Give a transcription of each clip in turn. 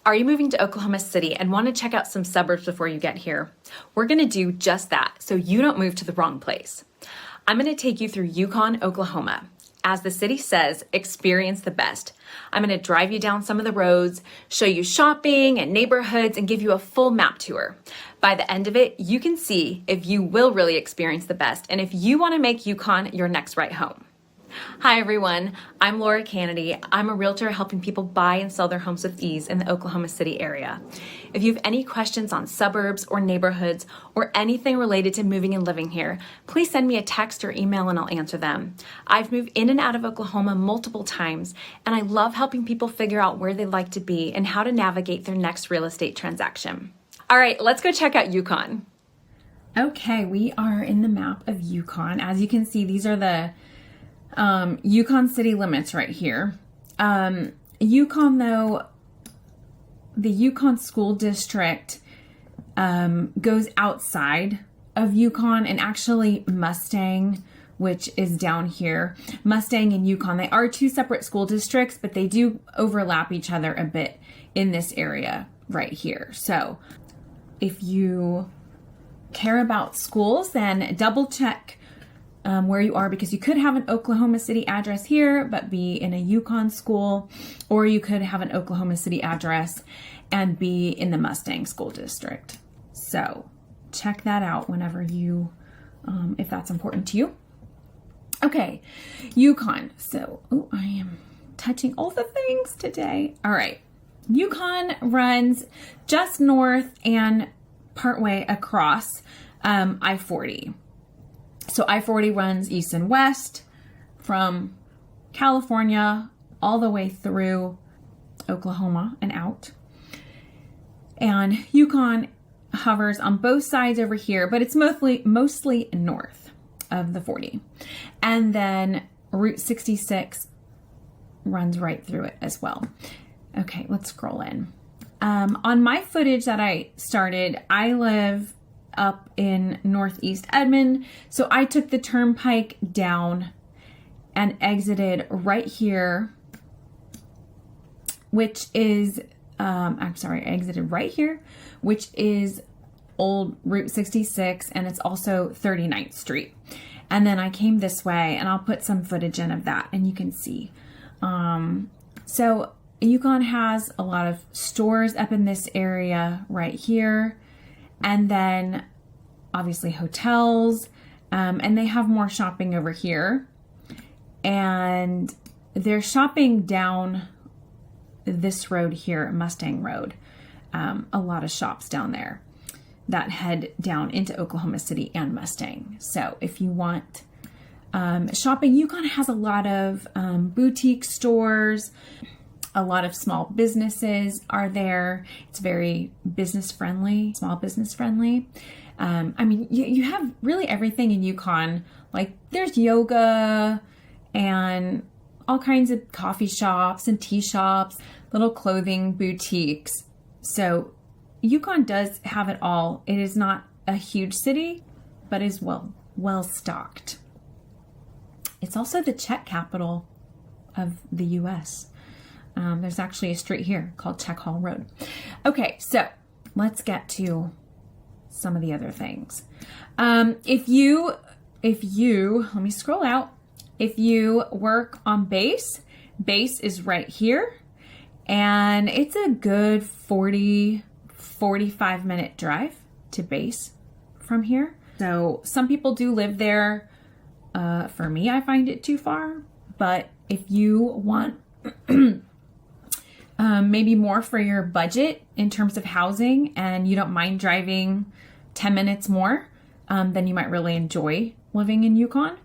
Are you moving to Oklahoma City and want to check out some suburbs before you get here? We're going to do just that so you don't move to the wrong place. I'm going to take you through Yukon, Oklahoma. As the city says, experience the best. I'm going to drive you down some of the roads, show you shopping and neighborhoods, and give you a full map tour. By the end of it, you can see if you will really experience the best and if you want to make Yukon your next right home. Hi everyone, I'm Laura Kennedy. I'm a realtor helping people buy and sell their homes with ease in the Oklahoma City area. If you have any questions on suburbs or neighborhoods or anything related to moving and living here, please send me a text or email and I'll answer them. I've moved in and out of Oklahoma multiple times and I love helping people figure out where they'd like to be and how to navigate their next real estate transaction. All right, let's go check out Yukon. Okay, we are in the map of Yukon. As you can see, these are the Yukon city limits right here. Yukon, though, the Yukon school district goes outside of Yukon, and actually Mustang, which is down here, Mustang and Yukon, they are two separate school districts, but they do overlap each other a bit in this area right here. So if you care about schools, then double check where you are, because you could have an Oklahoma City address here but be in a Yukon school, or you could have an Oklahoma City address and be in the Mustang school district. So check that out whenever you, if that's important to you. Okay, Yukon. So, I am touching all the things today. All right, Yukon runs just north and partway across I-40. So I-40 runs east and west from California all the way through Oklahoma and out. And Yukon hovers on both sides over here, but it's mostly north of the 40. And then Route 66 runs right through it as well. Okay, let's scroll in. On my footage that I started, I live up in Northeast Edmond. So I took the turnpike down and exited right here, which is, I exited right here, which is old Route 66, and it's also 39th Street. And then I came this way, and I'll put some footage in of that and you can see. So Yukon has a lot of stores up in this area right here. And then obviously hotels, and they have more shopping over here. And they're shopping down this road here, Mustang Road. A lot of shops down there that head down into Oklahoma City and Mustang. So if you want shopping, Yukon has a lot of boutique stores. A lot of small businesses are there. It's very business friendly, small business friendly. I mean, you have really everything in Yukon. Like there's yoga and all kinds of coffee shops and tea shops, little clothing boutiques. So Yukon does have it all. It is not a huge city, but is well stocked. It's also the check capital of the U.S. There's actually a street here called Check Hall Road. Okay, so let's get to some of the other things. If you, let me scroll out. If you work on base is right here, and it's a good 45 minute drive to base from here. So some people do live there. For me, I find it too far, but if you want maybe more for your budget in terms of housing, and you don't mind driving 10 minutes more, then you might really enjoy living in Yukon.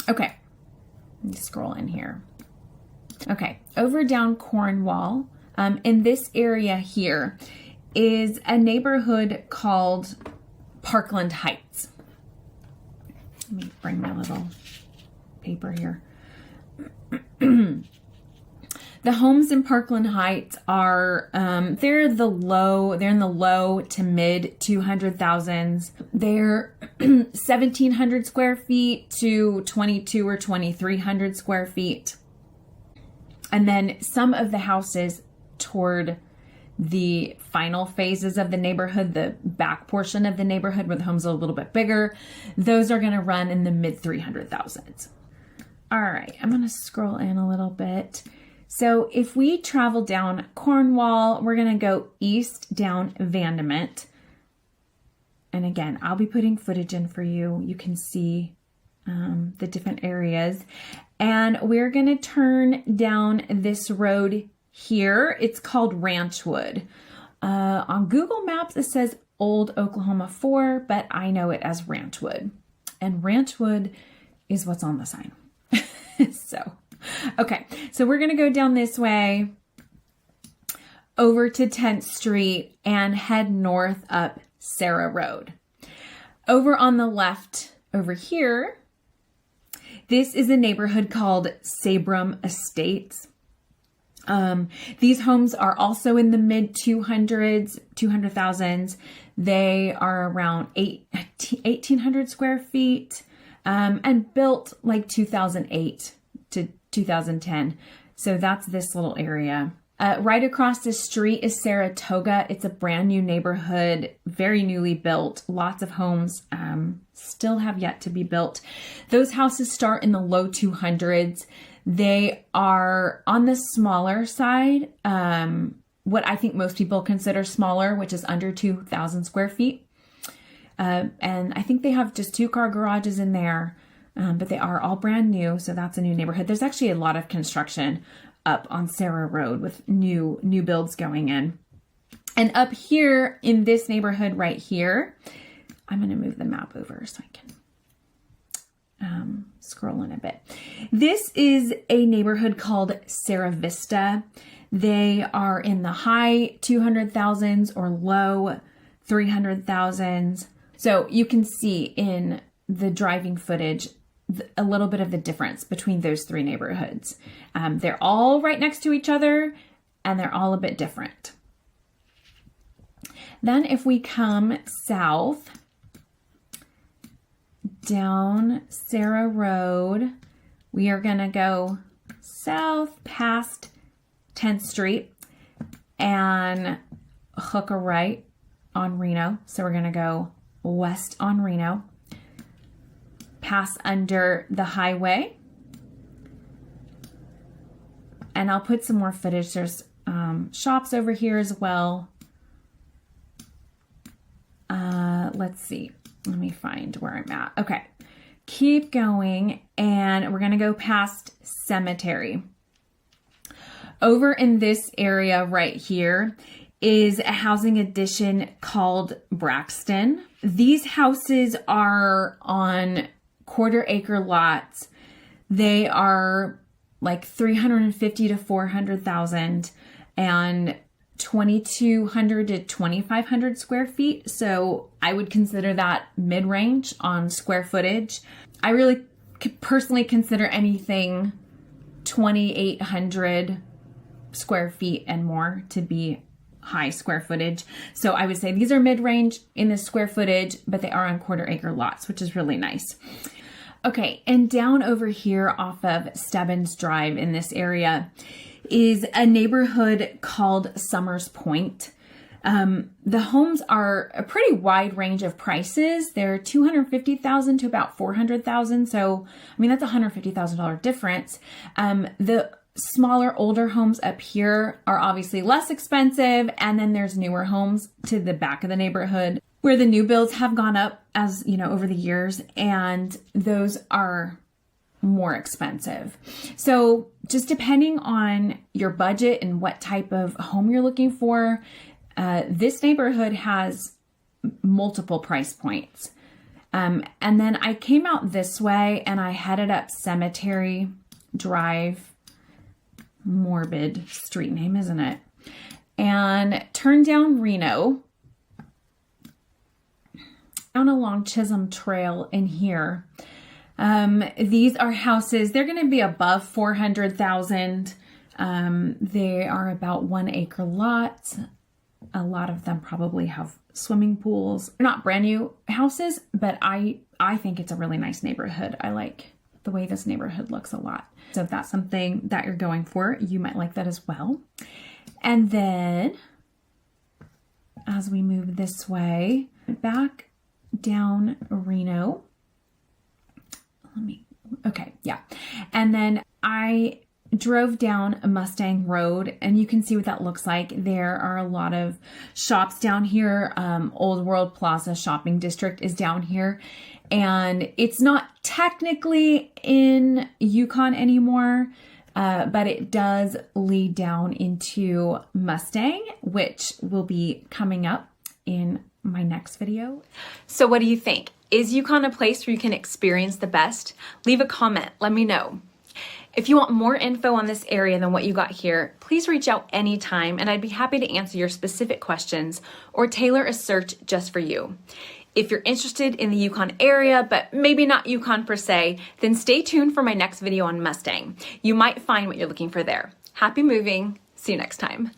Okay, let me scroll in here. Okay, over down Cornwall, in this area here is a neighborhood called Parkland Heights. Let me bring my little paper here. The homes in Parkland Heights are, they're in the low to mid 200,000s. They're 1,700 square feet to 2,200 or 2,300 square feet. And then some of the houses toward the final phases of the neighborhood, the back portion of the neighborhood where the homes are a little bit bigger, those are going to run in the mid 300,000s. All right, I'm going to scroll in a little bit. So if we travel down Cornwall, we're going to go east down Vandement. And again, I'll be putting footage in for you. You can see the different areas. And we're going to turn down this road here. It's called Ranchwood. On Google Maps, it says Old Oklahoma 4, but I know it as Ranchwood. And Ranchwood is what's on the sign. Okay, so we're going to go down this way over to 10th Street and head north up Sarah Road. Over on the left over here, this is a neighborhood called Sabrum Estates. These homes are also in the mid 200,000s. They are around 1,800 square feet and built like 2008 to 2010. So that's this little area. Right across the street is Saratoga. It's a brand new neighborhood, very newly built. Lots of homes still have yet to be built. Those houses start in the low 200s. They are on the smaller side, what I think most people consider smaller, which is under 2,000 square feet. And I think they have just 2-car garages in there, but they are all brand new. So that's a new neighborhood. There's actually a lot of construction up on Sarah Road with new builds going in. And up here in this neighborhood right here, I'm going to move the map over so I can scroll in a bit. This is a neighborhood called Sarah Vista. They are in the high 200,000s or low 300,000s. So you can see in the driving footage a little bit of the difference between those three neighborhoods. They're all right next to each other and they're all a bit different. Then if we come south down Sarah Road, we are going to go south past 10th Street and hook a right on Reno. So we're going to go west on Reno, pass under the highway, and I'll put some more footage. There's shops over here as well. Let's see. Let me find where I'm at. Okay. Keep going, and we're going to go past Cemetery. Over in this area right here is a housing addition called Braxton. These houses are on quarter-acre lots. They are like 350 to 400,000 and 2,200 to 2,500 square feet. So I would consider that mid-range on square footage. I really personally consider anything 2,800 square feet and more to be high square footage. So I would say these are mid-range in the square footage, but they are on quarter-acre lots, which is really nice. Okay, and down over here off of Stebbins Drive in this area is a neighborhood called Summers Point. The homes are a pretty wide range of prices. They're $250,000 to about $400,000. So, I mean, that's a $150,000 difference. The smaller, older homes up here are obviously less expensive. And then there's newer homes to the back of the neighborhood where the new builds have gone up as, you know, over the years. And those are more expensive. So just depending on your budget and what type of home you're looking for, this neighborhood has multiple price points. And then I came out this way and I headed up Cemetery Drive, morbid street name, isn't it? And turned down Reno, down along Chisholm Trail in here. These are houses, they're going to be above 400,000. They are about 1 acre lots. A lot of them probably have swimming pools. They're not brand new houses, but I think it's a really nice neighborhood. I like the way this neighborhood looks a lot. So if that's something that you're going for, you might like that as well. And then as we move this way, back down Reno. Okay, yeah. And then I drove down a Mustang Road, and you can see what that looks like. There are a lot of shops down here. Old World Plaza Shopping District is down here, and it's not technically in Yukon anymore, but it does lead down into Mustang, which will be coming up in my next video. So what do you think? Is Yukon a place where you can experience the best? Leave a comment, let me know. If you want more info on this area than what you got here, please reach out anytime and I'd be happy to answer your specific questions or tailor a search just for you. If you're interested in the Yukon area, but maybe not Yukon per se, then stay tuned for my next video on Mustang. You might find what you're looking for there. Happy moving. See you next time.